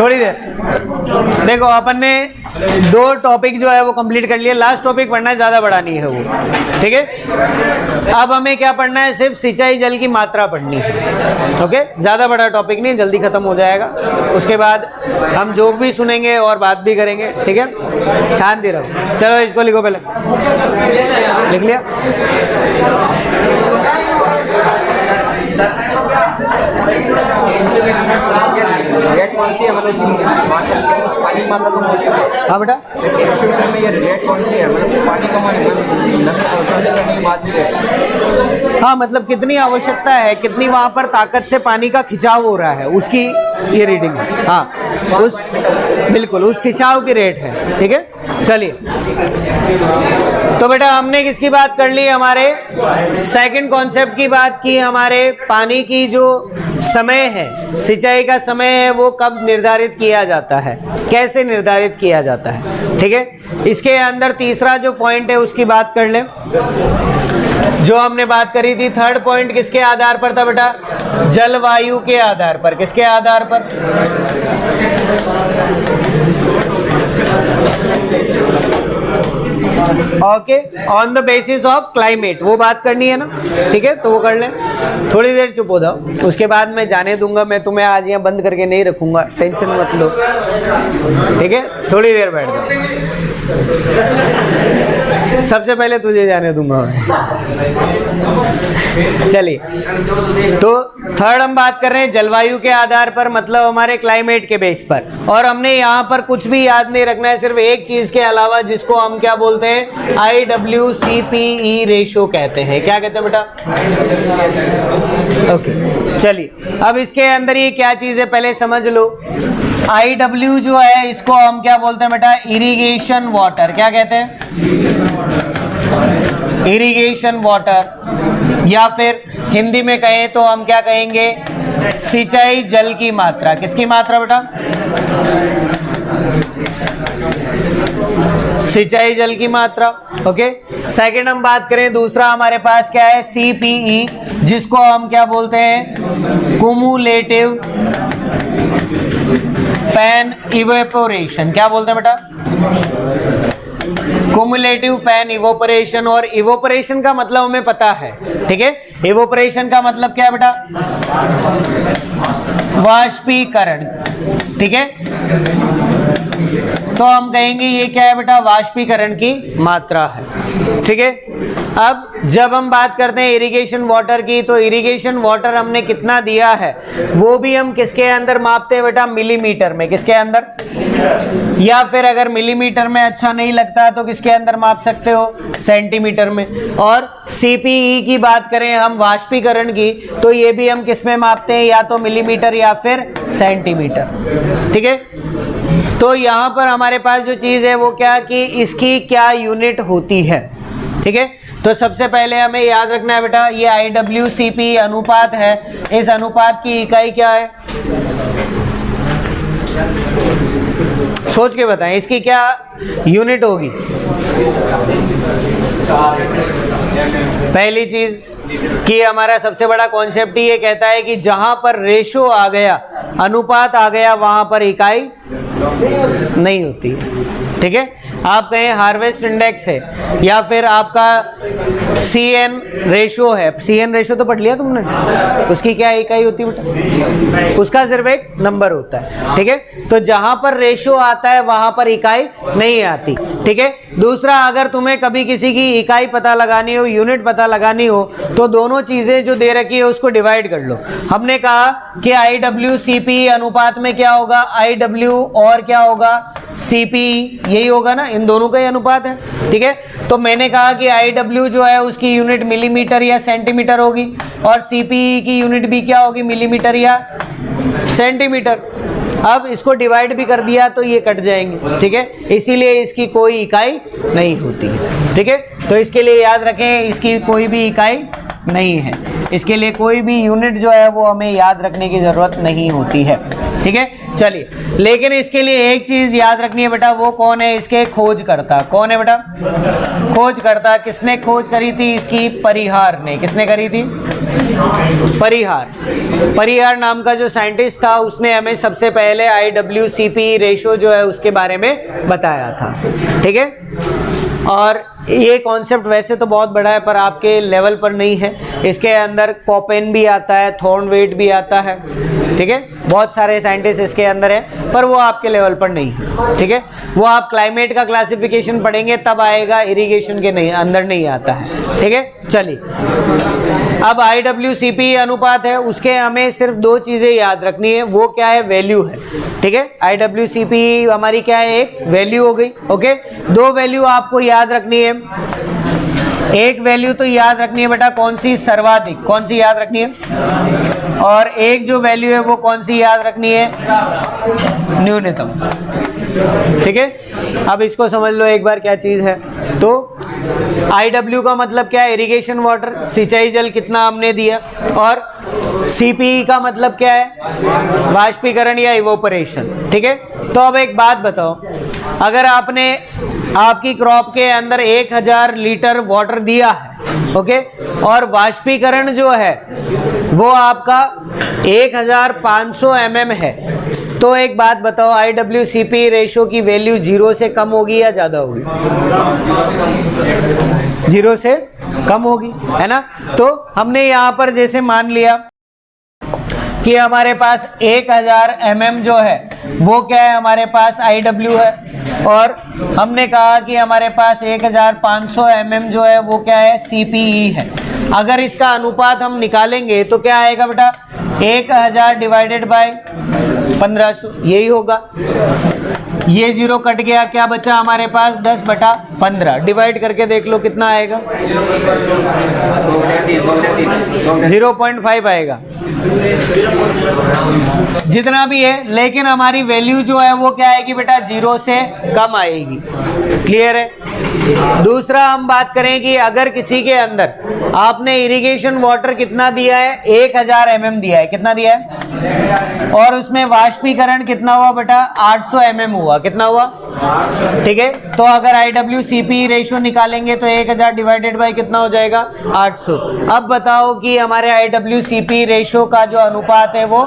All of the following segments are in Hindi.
थोड़ी देर देखो, अपन ने 2 टॉपिक जो है वो कंप्लीट कर लिया। लास्ट टॉपिक पढ़ना है, ज़्यादा बड़ा नहीं है वो, ठीक है। अब हमें क्या पढ़ना है, सिर्फ सिंचाई जल की मात्रा पढ़नी है, ओके। ज़्यादा बड़ा टॉपिक नहीं, जल्दी खत्म हो जाएगा। उसके बाद हम जोक भी सुनेंगे और बात भी करेंगे, ठीक है। शांति रहो। चलो इसको लिखो, पहले लिख लिया। रेट कौन सी है, मतलब पानी मात्रा कम होती है? हाँ बेटा, में ये रेट कौन सी है, मतलब पानी कम होने नमी अवशोषण करने के बाद भी रेट? हाँ मतलब कितनी आवश्यकता है, कितनी वहाँ पर ताकत से पानी का खिंचाव हो रहा है, उसकी ये रीडिंग है। हाँ, उस बिल्कुल उस खिंचाव की रेट है, ठीक है। चलिए, तो बेटा हमने किसकी बात कर ली, हमारे सेकंड कॉन्सेप्ट की बात की। हमारे पानी की जो समय है, सिंचाई का समय है, वो कब निर्धारित किया जाता है, कैसे निर्धारित किया जाता है, ठीक है। इसके अंदर तीसरा जो पॉइंट है उसकी बात कर लें, जो हमने बात करी थी। थर्ड पॉइंट किसके आधार पर था बेटा, जलवायु के आधार पर। किसके आधार पर, okay, on the basis of climate, वो बात करनी है ना, ठीक है। तो वो कर लें, थोड़ी देर चुप हो जाओ, उसके बाद मैं जाने दूंगा। मैं तुम्हें आज यहाँ बंद करके नहीं रखूंगा, टेंशन मत लो, ठीक है। थोड़ी देर बैठ जाओ, सबसे पहले तुझे जाने दूंगा मैं। चलिए, तो थर्ड हम बात कर रहे हैं जलवायु के आधार पर, मतलब हमारे क्लाइमेट के बेस पर। और हमने यहाँ पर कुछ भी याद नहीं रखना है, सिर्फ एक चीज के अलावा, जिसको हम क्या बोलते हैं, IWCPE रेशो कहते हैं। क्या कहते हैं बेटा, ओके। चलिए, अब इसके अंदर ये क्या चीज है पहले समझ लो। IW जो है, इसको हम क्या बोलते हैं बेटा, इरिगेशन वाटर। क्या कहते हैं, इरिगेशन वाटर, या फिर हिंदी में कहें तो हम क्या कहेंगे, सिंचाई जल की मात्रा। किसकी मात्रा बेटा, सिंचाई जल की मात्रा, ओके। सेकंड हम बात करें, दूसरा हमारे पास क्या है, CPE, जिसको हम क्या बोलते हैं, कुमुलेटिव पैन इवेपोरेशन। क्या बोलते हैं बेटा, कुमुलेटिव पैन इवोपरेशन। और इवोपरेशन का मतलब हमें पता है, ठीक है। इवोपरेशन का मतलब क्या है बेटा, वाष्पीकरण, ठीक है। तो हम कहेंगे ये क्या है बेटा, वाष्पीकरण की मात्रा है, ठीक है। अब जब हम बात करते हैं इरिगेशन वाटर की, तो इरिगेशन वाटर हमने कितना दिया है वो भी हम किसके अंदर मापते हैं बेटा, मिलीमीटर में। किसके अंदर, या फिर अगर मिलीमीटर में अच्छा नहीं लगता तो किसके अंदर माप सकते हो, सेंटीमीटर में। और CPE की बात करें हम, वाष्पीकरण की, तो ये भी हम किस में मापते हैं, या तो मिलीमीटर या फिर सेंटीमीटर, ठीक है। तो यहाँ पर हमारे पास जो चीज़ है वो क्या, कि इसकी क्या यूनिट होती है, ठीक है। तो सबसे पहले हमें याद रखना है बेटा, ये IWCP अनुपात है, इस अनुपात की इकाई क्या है, सोच के बताएं, इसकी क्या यूनिट होगी। पहली चीज कि हमारा सबसे बड़ा कॉन्सेप्ट ही ये कहता है कि जहां पर रेशो आ गया, अनुपात आ गया, वहां पर इकाई नहीं होती है, ठीक है। आप कहें हार्वेस्ट इंडेक्स है, या फिर आपका CN रेशो है। CN रेशो तो पढ़ लिया तुमने, उसकी क्या इकाई होती है बेटा, उसका सिर्फ एक नंबर होता है, ठीक है। तो जहां पर रेशो आता है वहां पर इकाई नहीं आती, ठीक है। दूसरा, अगर तुम्हें कभी किसी की इकाई पता लगानी हो, यूनिट पता लगानी हो, तो दोनों चीजें जो दे रखी है उसको डिवाइड कर लो। हमने कहा कि IWCP अनुपात में क्या होगा, IW और क्या होगा, CPE, यही होगा ना, इन दोनों का ही अनुपात है, ठीक है। तो मैंने कहा कि IW जो है उसकी यूनिट मिलीमीटर या सेंटीमीटर होगी, और CPE की यूनिट भी क्या होगी, मिलीमीटर या सेंटीमीटर। अब इसको डिवाइड भी कर दिया तो ये कट जाएंगे, ठीक है। इसीलिए इसकी कोई इकाई नहीं होती है, ठीक है। तो इसके लिए याद रखें, इसकी कोई भी इकाई नहीं है। इसके लिए कोई भी यूनिट जो है वो हमें याद रखने की ज़रूरत नहीं होती है, ठीक है। चलिए, लेकिन इसके लिए एक चीज़ याद रखनी है बेटा, वो कौन है? इसके खोजकर्ता। कौन है बेटा? खोजकर्ता। किसने खोज करी थी इसकी? परिहार ने। किसने करी थी? परिहार। परिहार नाम का जो साइंटिस्ट था उसने हमें सबसे पहले IWCP रेशो जो है उसके बारे में बताया था, ठीक है। और ये कॉन्सेप्ट वैसे तो बहुत बड़ा है पर आपके लेवल पर नहीं है। इसके अंदर कॉपेन भी आता है, थॉर्नवेट भी आता है, ठीक है। बहुत सारे साइंटिस्ट इसके अंदर हैं पर वो आपके लेवल पर नहीं है, ठीक है। वो आप क्लाइमेट का क्लासिफिकेशन पढ़ेंगे तब आएगा, इरिगेशन के नहीं अंदर नहीं आता है, ठीक है। चलिए, अब IWCP अनुपात है, उसके हमें सिर्फ दो चीज़ें याद रखनी है। वो क्या है? वैल्यू है, ठीक है। IWCP हमारी क्या है? एक वैल्यू हो गई, ओके। दो वैल्यू आपको याद रखनी है। एक वैल्यू तो याद रखनी है बेटा, कौन सी? सर्वाधिक। कौन सी याद रखनी है? और एक जो वैल्यू है वो कौन सी याद रखनी है? न्यूनतम, ठीक है। अब इसको समझ लो एक बार क्या चीज़ है। तो IW का मतलब क्या है? इरिगेशन वाटर, सिंचाई जल कितना हमने दिया। और CPE का मतलब क्या है? वाष्पीकरण या इवोपरेशन, ठीक है। तो अब एक बात बताओ, अगर आपने आपकी क्रॉप के अंदर 1000 लीटर वाटर दिया है, ओके, और वाष्पीकरण जो है वो आपका 1500 mm है, तो एक बात बताओ, IWCP रेशो की वैल्यू 0 से कम होगी या ज़्यादा होगी? 0 से कम होगी, है ना। तो हमने यहाँ पर जैसे मान लिया कि हमारे पास 1000 mm जो है वो क्या है? हमारे पास IW है, और हमने कहा कि हमारे पास 1500 mm जो है वो क्या है? CPE है। अगर इसका अनुपात हम निकालेंगे तो क्या आएगा बेटा? 1000 डिवाइडेड बाय 1500, यही होगा। ये 0 कट गया, क्या बचा हमारे पास? 10/15। डिवाइड करके देख लो कितना आएगा? 0.5 आएगा, जितना भी है। लेकिन हमारी वैल्यू जो है वो क्या आएगी बेटा? 0 से कम आएगी। क्लियर है। दूसरा हम बात करें कि अगर किसी के अंदर आपने इरिगेशन वाटर कितना दिया है? 1000 mm दिया है। कितना दिया है? और उसमें वाष्पीकरण कितना हुआ बेटा? 800 mm हुआ। कितना हुआ? ठीक है। तो अगर IWCP रेशो निकालेंगे तो 1000 डिवाइडेड बाय कितना हो जाएगा? 800। अब बताओ कि हमारे IWCP रेशो का जो अनुपात है वो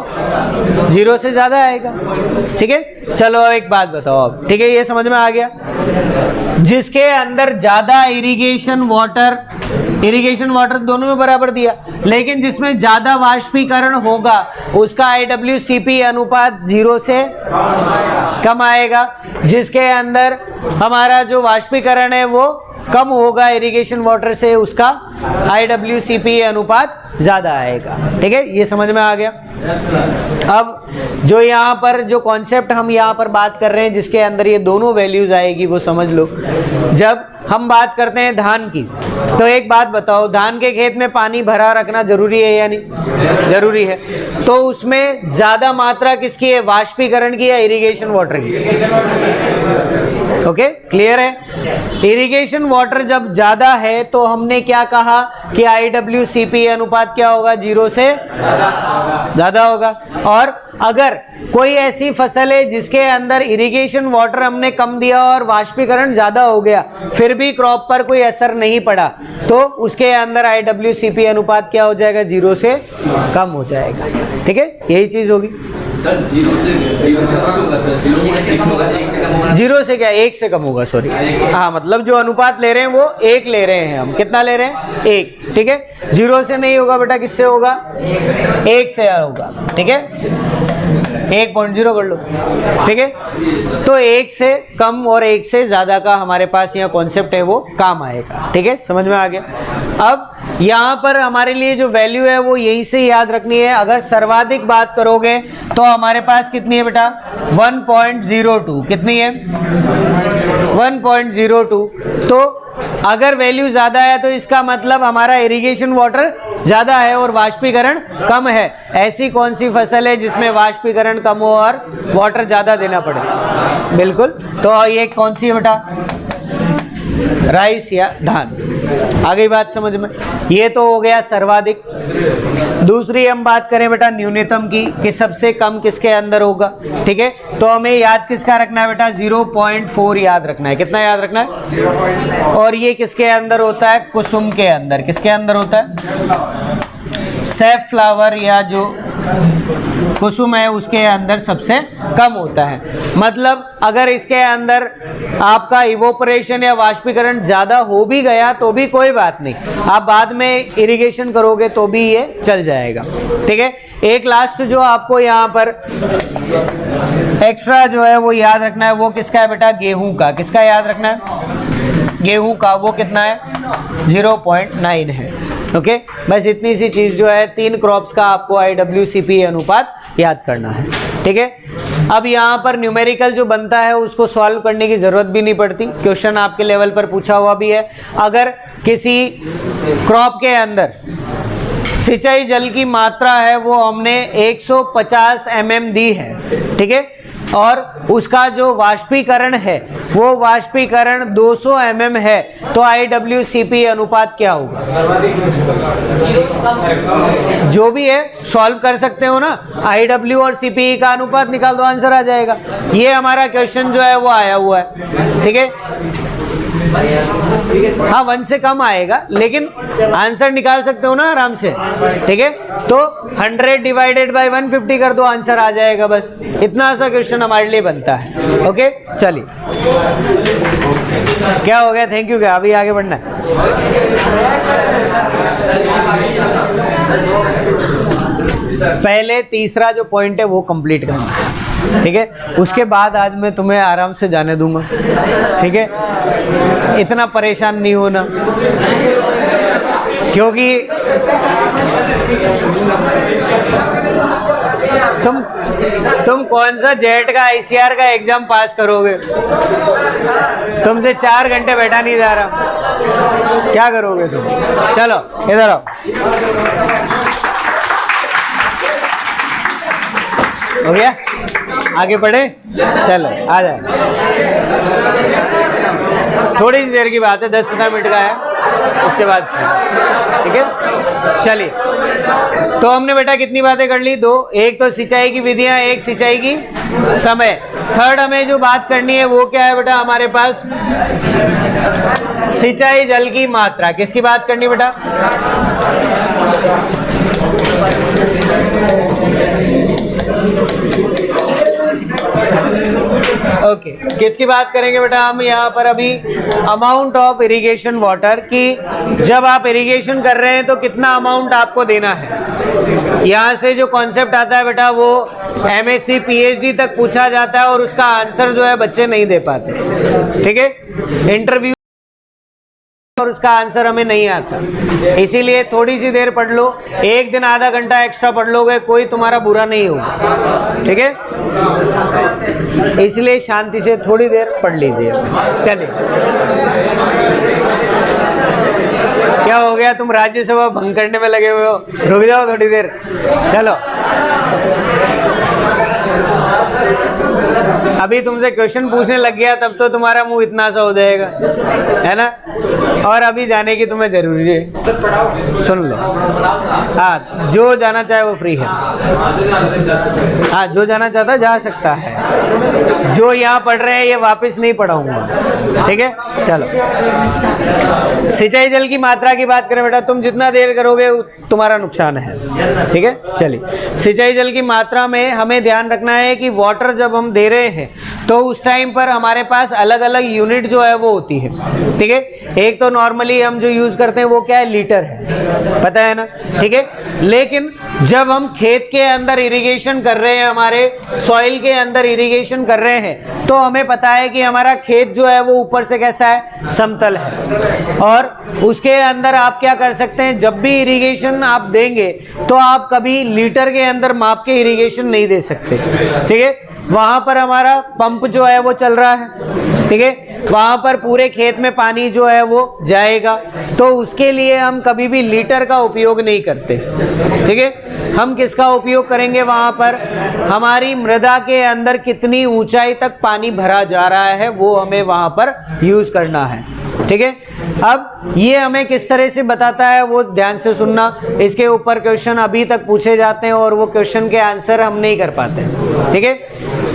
0 से ज्यादा आएगा, ठीक है। चलो एक बात बताओ अब, ठीक है, ये समझ में आ गया। जिसके अंदर ज्यादा इरिगेशन वाटर दोनों में बराबर दिया, लेकिन जिसमें ज्यादा वाष्पीकरण होगा उसका IWCP अनुपात 0 से कम आएगा। जिसके अंदर हमारा जो वाष्पीकरण है वो कम होगा इरिगेशन वाटर से, उसका IWCP अनुपात ज्यादा आएगा, ठीक है। ये समझ में आ गया। अब जो यहाँ पर जो कॉन्सेप्ट हम यहाँ पर बात कर रहे हैं जिसके अंदर ये दोनों वैल्यूज आएगी वो समझ लो। जब हम बात करते हैं धान की, तो एक बात बताओ, धान के खेत में पानी भरा रखना जरूरी है या नहीं? जरूरी है। तो उसमें ज्यादा मात्रा किसकी है? वाष्पीकरण की या इरिगेशन वाटर की? ओके, क्लियर है। इरिगेशन वाटर जब ज्यादा है तो हमने क्या कहा कि IWCP अनुपात क्या होगा? 0 से ज्यादा होगा। और अगर कोई ऐसी फसल है जिसके अंदर इरिगेशन वाटर हमने कम दिया और वाष्पीकरण ज्यादा हो गया, फिर भी क्रॉप पर कोई असर नहीं पड़ा, तो उसके अंदर IWCP अनुपात क्या हो जाएगा? 0 से कम हो जाएगा, ठीक है। यही चीज होगी। सर 0 से कम होगा सर, 0 से क्या? 1 से कम होगा, सॉरी। हाँ, मतलब जो अनुपात ले रहे हैं वो 1 ले रहे हैं हम। कितना ले रहे हैं? 1, ठीक है। 0 से नहीं होगा बेटा, किससे होगा? 1 से होगा, ठीक है। 1.0 कर लो, ठीक है। तो 1 से कम और 1 से ज्यादा का हमारे पास यहाँ कॉन्सेप्ट है वो काम आएगा, ठीक है। समझ में आ गया। अब यहाँ पर हमारे लिए जो वैल्यू है वो यहीं से याद रखनी है। अगर सर्वाधिक बात करोगे तो हमारे पास कितनी है बेटा? 1.02। कितनी है? 1.02। तो अगर वैल्यू ज्यादा है तो इसका मतलब हमारा इरिगेशन वाटर ज्यादा है और वाष्पीकरण कम है। ऐसी कौन सी फसल है जिसमें वाष्पीकरण कम हो और वाटर ज्यादा देना पड़े? बिल्कुल। तो ये कौन सी है बेटा? राइस या धान। आ गई बात समझ में? ये तो हो गया सर्वाधिक। दूसरी हम बात करें बेटा न्यूनतम की, कि सबसे कम किसके अंदर होगा। ठीक है, तो हमें याद किसका रखना है बेटा? 0.4 याद रखना है। कितना याद रखना है? और ये किसके अंदर होता है? कुसुम के अंदर। किसके अंदर होता है? सैफफ्लावर या जो कुसुम है उसके अंदर सबसे कम होता है। मतलब अगर इसके अंदर आपका इवोपरेशन या वाष्पीकरण ज़्यादा हो भी गया तो भी कोई बात नहीं, आप बाद में इरिगेशन करोगे तो भी ये चल जाएगा। ठीक है, एक लास्ट जो आपको यहाँ पर एक्स्ट्रा जो है वो याद रखना है, वो किसका है बेटा? गेहूं का। किसका याद रखना है? गेहूं का। वो कितना है? 0.9 है। ओके, बस इतनी सी चीज़ जो है, 3 क्रॉप्स का आपको IWCP अनुपात याद करना है। ठीक है, अब यहाँ पर न्यूमेरिकल जो बनता है उसको सॉल्व करने की ज़रूरत भी नहीं पड़ती, क्वेश्चन आपके लेवल पर पूछा हुआ भी है। अगर किसी क्रॉप के अंदर सिंचाई जल की मात्रा है वो हमने 150 mm दी है, ठीक है, और उसका जो वाष्पीकरण है वो वाष्पीकरण 200 mm है, तो IWCP अनुपात क्या होगा? जो भी है सॉल्व कर सकते हो ना, IW और CPE का अनुपात निकाल दो, आंसर आ जाएगा। ये हमारा क्वेश्चन जो है वो आया हुआ है। ठीक है, हाँ 1 से कम आएगा लेकिन आंसर निकाल सकते हो ना आराम से। ठीक है, तो 100 डिवाइडेड बाय 150 कर दो, आंसर आ जाएगा। बस इतना सा क्वेश्चन हमारे लिए बनता है। ओके, चलिए क्या हो गया? Thank you. क्या अभी आगे बढ़ना है? पहले तीसरा जो पॉइंट है वो कंप्लीट करना है। ठीक है, उसके बाद आज मैं तुम्हें आराम से जाने दूंगा। ठीक है, इतना परेशान नहीं होना, क्योंकि तुम कौन सा जेट का ICR का एग्जाम पास करोगे? तुमसे 4 घंटे बैठा नहीं जा रहा, क्या करोगे तुम? चलो इधर आओ। हो गया? आगे बढ़े? चलो आ जाए। थोड़ी सी देर की बात है, 10-15 मिनट का है, उसके बाद। ठीक है, चलिए। तो हमने बेटा कितनी बातें कर ली? 2। एक तो सिंचाई की विधियां, एक सिंचाई की समय। थर्ड हमें जो बात करनी है वो क्या है बेटा? हमारे पास सिंचाई जल की मात्रा। किसकी बात करनी बेटा? ओके, किसकी बात करेंगे बेटा हम यहाँ पर? अभी अमाउंट ऑफ इरिगेशन वाटर की, जब आप इरिगेशन कर रहे हैं तो कितना अमाउंट आपको देना है। यहाँ से जो कॉन्सेप्ट आता है बेटा वो MSc PhD तक पूछा जाता है और उसका आंसर जो है बच्चे नहीं दे पाते। ठीक है, इंटरव्यू और उसका आंसर हमें नहीं आता, इसीलिए थोड़ी सी देर पढ़ लो। एक दिन आधा घंटा एक्स्ट्रा पढ़ लोगे, कोई तुम्हारा बुरा नहीं होगा। ठीक है, इसलिए शांति से थोड़ी देर पढ़ लीजिए। चलिए, क्या हो गया? तुम राज्यसभा भंग करने में लगे हुए हो, रुक जाओ थोड़ी देर। चलो, अभी तुमसे क्वेश्चन पूछने लग गया तब तो तुम्हारा मुंह इतना सा हो जाएगा, है ना? और अभी जाने की तुम्हें जरूरी है, सुन लो। हाँ, जो जाना चाहे वो फ्री है। हाँ, जो जाना चाहता है जा सकता है। जो यहाँ पढ़ रहे हैं ये वापस नहीं पढ़ाऊंगा। ठीक है, चलो। सिंचाई जल की मात्रा की बात करें बेटा, तुम जितना देर करोगे तुम्हारा नुकसान है। ठीक है, चलिए। सिंचाई जल की मात्रा में हमें ध्यान रखना है कि वाटर जब हम दे रहे हैं तो उस टाइम पर हमारे पास अलग अलग यूनिट जो है वो होती है। ठीक है, एक तो नॉर्मली हम जो यूज करते हैं वो क्या है? लीटर है, पता है ना? ठीक है, लेकिन जब हम खेत के अंदर इरिगेशन कर रहे हैं, हमारे सॉइल के अंदर इरिगेशन कर रहे हैं, तो हमें पता है कि हमारा खेत जो है वो ऊपर से कैसा है? समतल है। और उसके अंदर आप क्या कर सकते हैं? जब भी इरिगेशन आप देंगे तो आप कभी लीटर के अंदर माप के इरिगेशन नहीं दे सकते। ठीक है, वहां पर हमारा पंप जो है वो चल रहा है। ठीक है, वहां पर पूरे खेत में पानी जो है वो जाएगा, तो उसके लिए हम कभी भी लीटर का उपयोग नहीं करते। ठीक है, हम किसका उपयोग करेंगे? वहां पर हमारी मृदा के अंदर कितनी ऊंचाई तक पानी भरा जा रहा है वो हमें वहां पर यूज करना है। ठीक है। अब ये हमें किस तरह से बताता है वो ध्यान से सुनना। इसके ऊपर क्वेश्चन अभी तक पूछे जाते हैं और वो क्वेश्चन के आंसर हम नहीं कर पाते, ठीक है।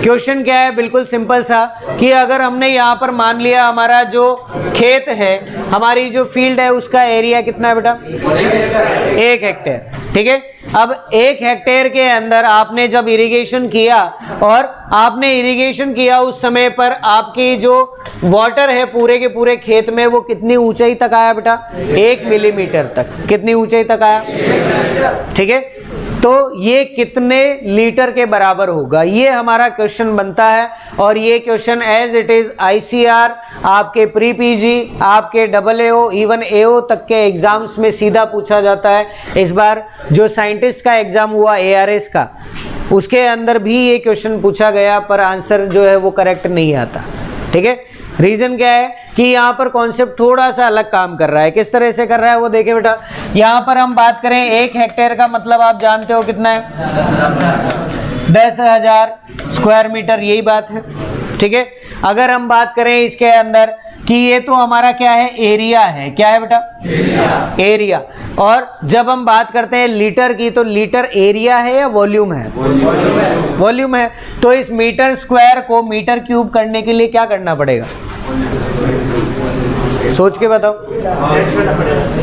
क्वेश्चन क्या है, बिल्कुल सिंपल सा, कि अगर हमने यहाँ पर मान लिया हमारा जो खेत है, हमारी जो फील्ड है, उसका एरिया कितना है बेटा, 1 हेक्टेयर, ठीक है। अब 1 हेक्टेयर के अंदर आपने जब इरिगेशन किया और आपने इरिगेशन किया उस समय पर आपकी जो वाटर है पूरे के पूरे खेत में वो कितनी ऊंचाई तक आया बेटा, 1 मिलीमीटर तक। कितनी ऊंचाई तक आया, ठीक है। तो ये कितने लीटर के बराबर होगा, ये हमारा क्वेश्चन बनता है। और ये question as it is ICR, आपके प्री पीजी, आपके AAO, इवन AO तक के एग्जाम्स में सीधा पूछा जाता है। इस बार जो साइंटिस्ट का एग्जाम हुआ ARS का, उसके अंदर भी ये क्वेश्चन पूछा गया, पर आंसर जो है वो करेक्ट नहीं आता, ठीक है। रीजन क्या है कि यहाँ पर कॉन्सेप्ट थोड़ा सा अलग काम कर रहा है। किस तरह से कर रहा है वो देखें बेटा। यहाँ पर हम बात करें 1 हेक्टेयर का मतलब आप जानते हो कितना है, 10,000 स्क्वायर मीटर, यही बात है, ठीक है। अगर हम बात करें इसके अंदर कि ये तो हमारा क्या है, एरिया है, क्या है बेटा, एरिया। और जब हम बात करते हैं लीटर की, तो लीटर एरिया है या वॉल्यूम है, वॉल्यूम है। तो इस मीटर स्क्वायर को मीटर क्यूब करने के लिए क्या करना पड़ेगा, सोच के बताओ।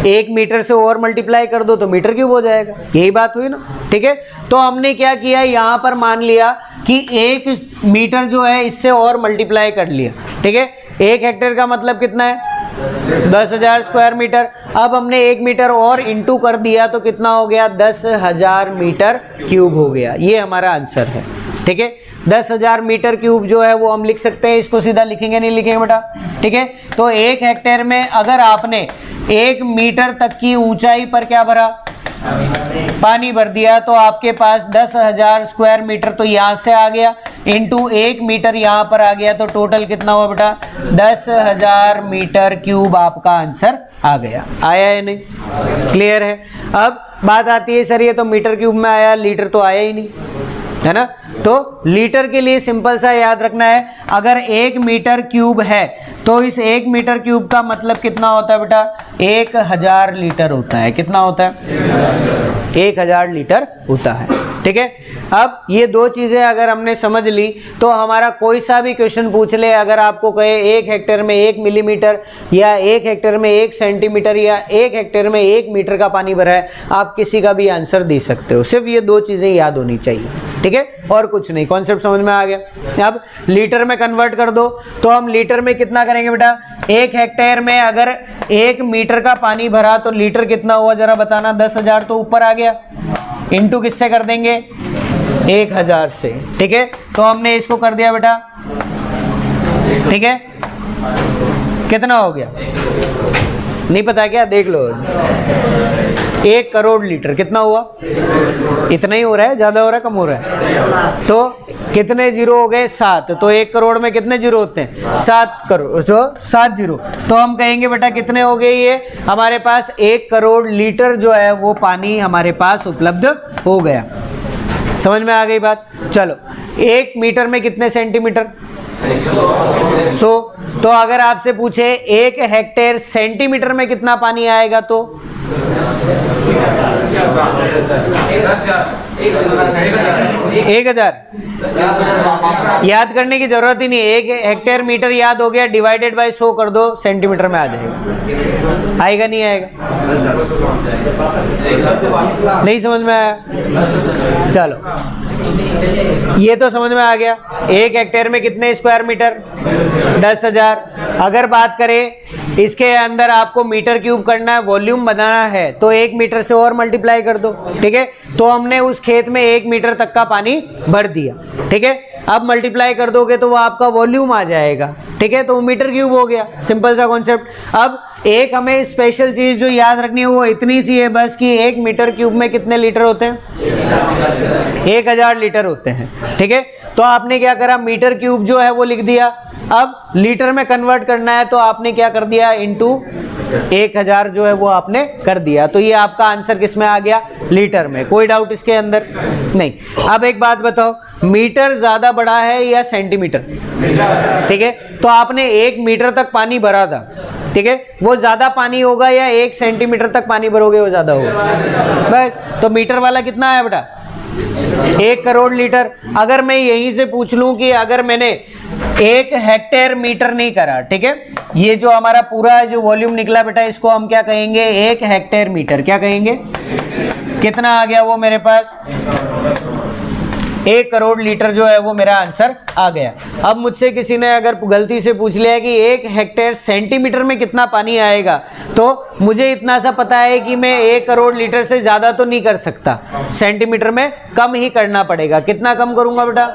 1 मीटर से और मल्टीप्लाई कर दो तो मीटर क्यूब हो जाएगा, यही बात हुई ना, ठीक है। तो हमने क्या किया, यहाँ पर मान लिया कि 1 मीटर जो है इससे और मल्टीप्लाई कर लिया, ठीक है। 1 हेक्टेयर का मतलब कितना है, 10,000 स्क्वायर मीटर। अब हमने 1 मीटर और इंटू कर दिया तो कितना हो गया, 10,000 मीटर क्यूब हो गया। ये हमारा आंसर है, ठीक है। 10,000 मीटर क्यूब जो है वो हम लिख सकते हैं। इसको सीधा लिखेंगे नहीं लिखेंगे बेटा, ठीक है। तो 1 हेक्टेयर में अगर आपने 1 मीटर तक की ऊंचाई पर क्या भरा, पानी भर दिया, तो आपके पास 10,000 स्क्वायर मीटर तो यहाँ से आ गया, इंटू 1 मीटर यहाँ पर आ गया, तो टोटल कितना हुआ बेटा, 10,000 मीटर क्यूब आपका आंसर आ गया। आया है नहीं, क्लियर है। अब बात आती है सर ये तो मीटर क्यूब में आया, लीटर तो आया ही नहीं, है ना। तो लीटर के लिए सिंपल सा याद रखना है, अगर 1 मीटर क्यूब है तो इस 1 मीटर क्यूब का मतलब कितना होता है बेटा, 1000 लीटर होता है। कितना होता है, 1000 लीटर होता है, ठीक है। अब ये दो चीज़ें अगर हमने समझ ली तो हमारा कोई सा भी क्वेश्चन पूछ ले, अगर आपको कहे 1 हेक्टेयर में 1 मिलीमीटर या 1 हेक्टेयर में 1 सेंटीमीटर या 1 हेक्टेयर में 1 मीटर का पानी भरा है, आप किसी का भी आंसर दे सकते हो। सिर्फ ये दो चीज़ें याद होनी चाहिए, ठीक है, और कुछ नहीं। कॉन्सेप्ट समझ में आ गया। अब लीटर में कन्वर्ट कर दो तो हम लीटर में कितना करेंगे बेटा, 1 हेक्टेयर में अगर 1 मीटर का पानी भरा तो लीटर कितना हुआ जरा बताना। 10,000 तो ऊपर आ गया, इंटू किससे कर देंगे, 1000 से, ठीक है। तो हमने इसको कर दिया बेटा, ठीक है। कितना हो गया नहीं पता क्या, देख लो। 1 करोड़ लीटर कितना हुआ, इतना ही हो रहा है, ज़्यादा हो रहा है, कम हो रहा है। तो कितने जीरो हो गए, 7। तो 1 करोड़ में कितने जीरो होते हैं, 7 करोड़, तो 7 जीरो। तो हम कहेंगे बेटा कितने हो गए, ये हमारे पास 1 करोड़ लीटर जो है वो पानी हमारे पास उपलब्ध हो गया। समझ में आ गई बात। चलो 1 मीटर में कितने सेंटीमीटर, 100। तो अगर आपसे पूछे 1 हेक्टेयर सेंटीमीटर में कितना पानी आएगा तो 1000। याद करने की जरूरत ही नहीं, 1 हेक्टेयर मीटर याद हो गया, डिवाइडेड बाय 100 कर दो, सेंटीमीटर में आ जाएगा। आएगा नहीं आएगा, नहीं समझ में आया। चलो ये तो समझ में आ गया। 1 हेक्टेयर में कितने स्क्वायर मीटर, 10,000। अगर बात करें इसके अंदर आपको मीटर क्यूब करना है, वॉल्यूम बनाना है, तो 1 मीटर से और मल्टीप्लाई कर दो, ठीक है। तो हमने उस खेत में 1 मीटर तक का पानी भर दिया, ठीक है। अब मल्टीप्लाई कर दोगे तो वो आपका वॉल्यूम आ जाएगा, ठीक है। तो वो मीटर क्यूब हो गया, सिंपल सा कॉन्सेप्ट। अब एक हमें स्पेशल चीज जो याद रखनी है वो इतनी सी है बस कि 1 मीटर क्यूब में कितने लीटर होते हैं, 1000 लीटर होते हैं, ठीक है। तो आपने क्या करा, मीटर क्यूब जो है वो लिख दिया। अब लीटर में कन्वर्ट करना है तो आपने क्या कर दिया, इंटू 1000 जो है वो आपने कर दिया। तो ये आपका आंसर किस में आ गया, लीटर में। कोई डाउट इसके अंदर नहीं। अब एक बात बताओ, मीटर ज्यादा बड़ा है या सेंटीमीटर, ठीक है। तो आपने 1 मीटर तक पानी भरा था, ठीक है, वो ज़्यादा पानी होगा या 1 सेंटीमीटर तक पानी भरोगे वो ज़्यादा होगा। बस, तो मीटर वाला कितना है बेटा? 1 करोड़ लीटर। अगर मैं यहीं से पूछ लूं कि अगर मैंने 1 हेक्टेयर मीटर नहीं करा, ठीक है, ये जो हमारा पूरा जो वॉल्यूम निकला बेटा, इसको हम क्या कहेंगे? 1 हेक्टेयर मीटर। क्या कहेंगे? कितना आ गया वो मेरे पास? 1 करोड़ लीटर जो है वो मेरा आंसर आ गया। अब मुझसे किसी ने अगर गलती से पूछ लिया कि 1 हेक्टेयर सेंटीमीटर में कितना पानी आएगा, तो मुझे इतना सा पता है कि मैं 1 करोड़ लीटर से ज़्यादा तो नहीं कर सकता, सेंटीमीटर में कम ही करना पड़ेगा। कितना कम करूँगा बेटा?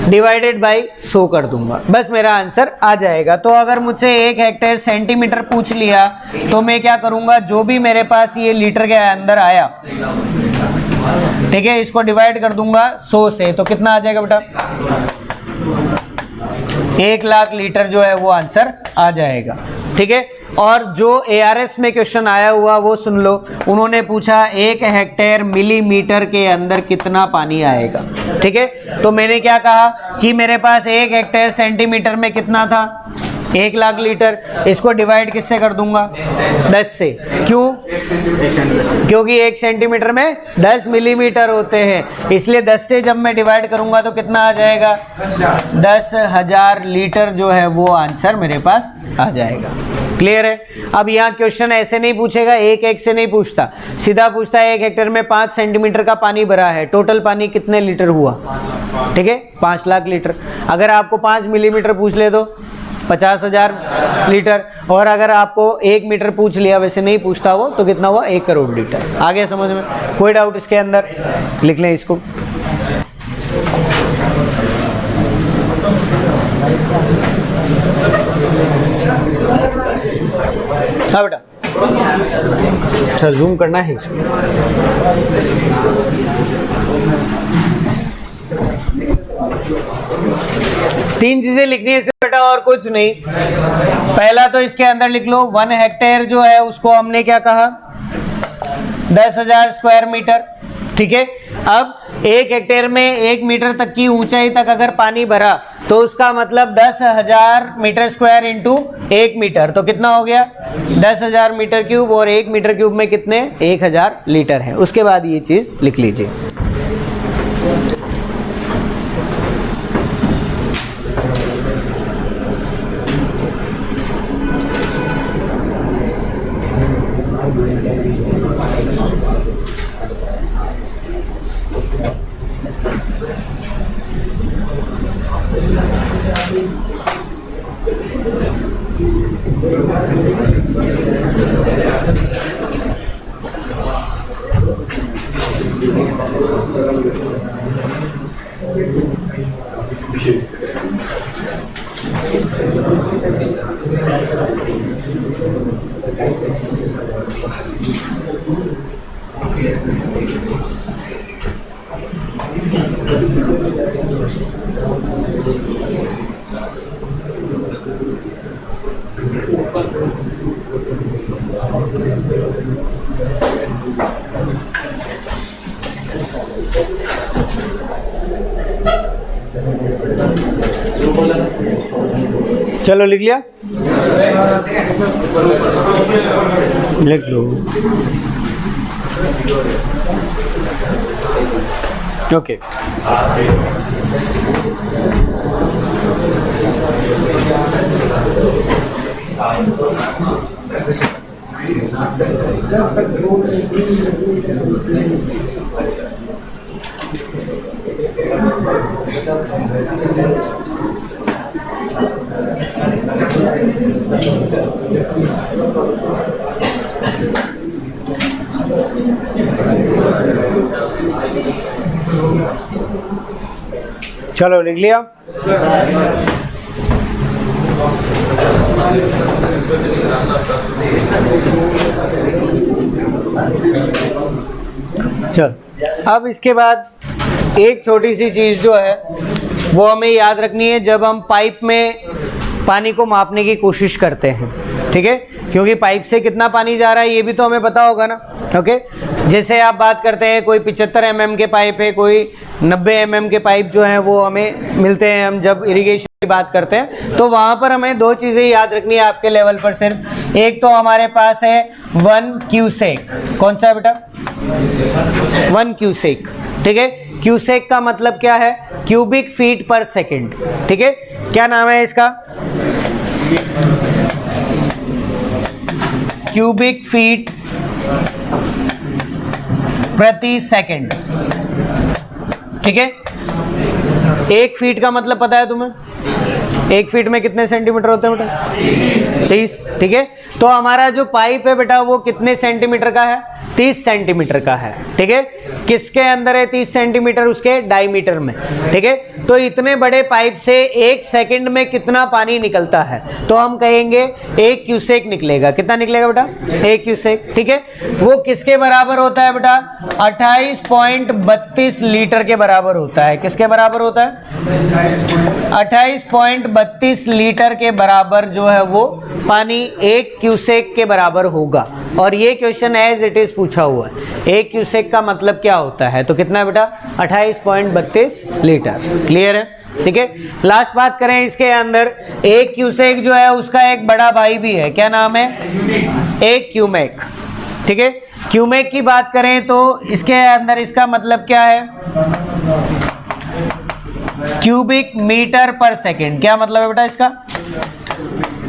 डिवाइडेड बाई 100 कर दूंगा, बस मेरा आंसर आ जाएगा। तो अगर मुझसे 1 हेक्टेयर सेंटीमीटर पूछ लिया तो मैं क्या करूँगा? जो भी मेरे पास ये लीटर के अंदर आया, ठीक है, इसको डिवाइड कर दूंगा 100 से, तो कितना आ जाएगा बेटा? 1 लाख लीटर जो है वो आंसर आ जाएगा। ठीक है, और जो ARS में क्वेश्चन आया हुआ वो सुन लो। उन्होंने पूछा 1 हेक्टेयर मिलीमीटर के अंदर कितना पानी आएगा। ठीक है, तो मैंने क्या कहा कि मेरे पास 1 हेक्टेयर सेंटीमीटर में कितना था? 1 लाख लीटर। इसको डिवाइड किससे कर दूंगा? 10 से। क्यों? क्योंकि 1 सेंटीमीटर में 10 मिलीमीटर होते हैं, इसलिए 10 से जब मैं डिवाइड करूंगा तो कितना आ जाएगा? 10,000 लीटर जो है वो आंसर मेरे पास आ जाएगा। क्लियर है? अब यहाँ क्वेश्चन ऐसे नहीं पूछेगा, एक से नहीं पूछता, सीधा पूछता है 1 हेक्टेयर में 5 सेंटीमीटर का पानी भरा है, टोटल पानी कितने लीटर हुआ? ठीक है, 5 लाख लीटर। अगर आपको 5 मिलीमीटर पूछ ले तो 50,000 लीटर, और अगर आपको 1 मीटर पूछ लिया, वैसे नहीं पूछता वो, तो कितना हुआ? 1 करोड़ लीटर। आगे समझ में? कोई डाउट इसके अंदर? लिख लें इसको। हाँ बेटा, अच्छा जूम करना है इसको। तीन चीजें लिखनी है बेटा, और कुछ नहीं। पहला तो इसके अंदर लिख लो 1 हेक्टेयर जो है उसको हमने क्या कहा? 10,000 स्क्वायर मीटर। ठीक है, अब 1 हेक्टेयर में 1 मीटर तक की ऊंचाई तक अगर पानी भरा तो उसका मतलब 10,000 मीटर स्क्वायर इंटू 1 मीटर, तो कितना हो गया? 10,000 मीटर क्यूब, और 1 मीटर क्यूब में कितने? 1,000 लीटर है। उसके बाद ये चीज लिख लीजिए। चलो लिख लिया? लिख लो। ओके, चलो लिख लिया? चल, अब इसके बाद एक छोटी सी चीज़ जो है वो हमें याद रखनी है जब हम पाइप में पानी को मापने की कोशिश करते हैं। ठीक है, क्योंकि पाइप से कितना पानी जा रहा है ये भी तो हमें पता होगा ना। ओके, जैसे आप बात करते हैं कोई 75 mm के पाइप है, कोई 90 mm के पाइप जो हैं वो हमें मिलते हैं हम जब इरिगेशन बात करते हैं तो वहां पर हमें दो चीजें याद रखनी है आपके लेवल पर सिर्फ। एक तो हमारे पास है 1 क्यूसेक। कौन सा है बेटा? 1 क्यूसेक। ठीक है, क्यूसेक का मतलब क्या है? क्यूबिक फीट पर सेकंड। ठीक है, क्या नाम है इसका? क्यूबिक फीट प्रति सेकंड। ठीक है, 1 फीट का मतलब पता है तुम्हें? 1 फीट में कितने सेंटीमीटर होते हैं बेटा? 30। ठीक है, तो हमारा जो पाइप है बेटा वो कितने सेंटीमीटर का है? 30 सेंटीमीटर का है। ठीक है, किसके अंदर है 30 सेंटीमीटर? उसके डायमीटर में। ठीक है, तो इतने बड़े पाइप से 1 सेकंड में कितना पानी निकलता है? तो हम कहेंगे 1 क्यूसेक निकलेगा। कितना निकलेगा बेटा? 1 क्यूसेक। ठीक है, वो किसके बराबर होता है बेटा? 28.32 लीटर के बराबर होता है। किसके बराबर होता है? 28.32 लीटर के बराबर जो है वो पानी 1 क्यूसेक के बराबर होगा। और ये क्वेश्चन एज इट इज पूछा हुआ है। 1 क्यूसेक का मतलब क्या होता है? तो कितना है बेटा? 28.32 लीटर। क्लियर है? ठीक है, लास्ट बात करें इसके अंदर। 1 क्यूसेक जो है उसका एक बड़ा भाई भी है। क्या नाम है? 1 क्यूमेक। ठीक है, क्यूमेक की बात करें तो इसके अंदर इसका मतलब क्या है? क्यूबिक मीटर पर सेकेंड। क्या मतलब है बेटा इसका?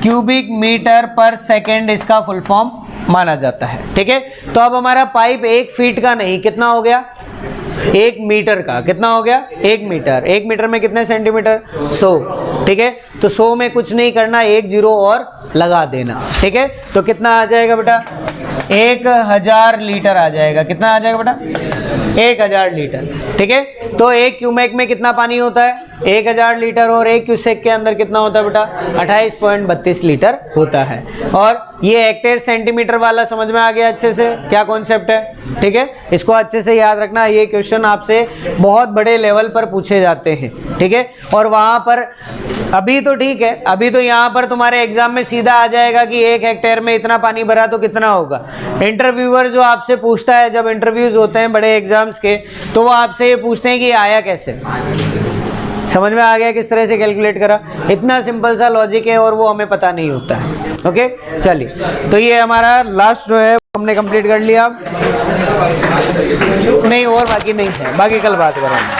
क्यूबिक मीटर पर सेकेंड इसका फुल फॉर्म माना जाता है। ठीक है, तो अब हमारा पाइप 1 फीट का नहीं, कितना हो गया? 1 मीटर का। कितना हो गया? 1 मीटर। 1 मीटर में कितने सेंटीमीटर? 100। ठीक है, तो 100 में कुछ नहीं करना, 1 जीरो और लगा देना। ठीक है, तो कितना आ जाएगा बेटा? 1000 लीटर आ जाएगा। कितना आ जाएगा बेटा? 1000 लीटर। ठीक है, तो 1 क्यूमेक में कितना पानी होता है? 1000 लीटर। और 1 क्यूसेक के अंदर कितना होता है बेटा? 28.32 लीटर होता है। और ये हेक्टेयर सेंटीमीटर वाला समझ में आ गया अच्छे से क्या कॉन्सेप्ट है? ठीक है, इसको अच्छे से याद रखना। ये क्वेश्चन आपसे बहुत बड़े लेवल पर पूछे जाते हैं। ठीक है, और वहां पर अभी तो ठीक है, अभी तो यहाँ पर तुम्हारे एग्जाम में सीधा आ जाएगा कि 1 हेक्टेयर में इतना पानी भरा तो कितना होगा। इंटरव्यूअर जो आपसे पूछता है, जब इंटरव्यूज होते हैं बड़े एग्जाम्स के, तो वो आपसे ये पूछते हैं कि आया कैसे। समझ में आ गया किस तरह से कैलकुलेट करा? इतना सिंपल सा लॉजिक है और वो हमें पता नहीं होता है। ओके, चलिए, तो ये हमारा लास्ट जो है हमने कंप्लीट कर लिया। नहीं और बाकी नहीं है, बाकी कल बात करेंगे।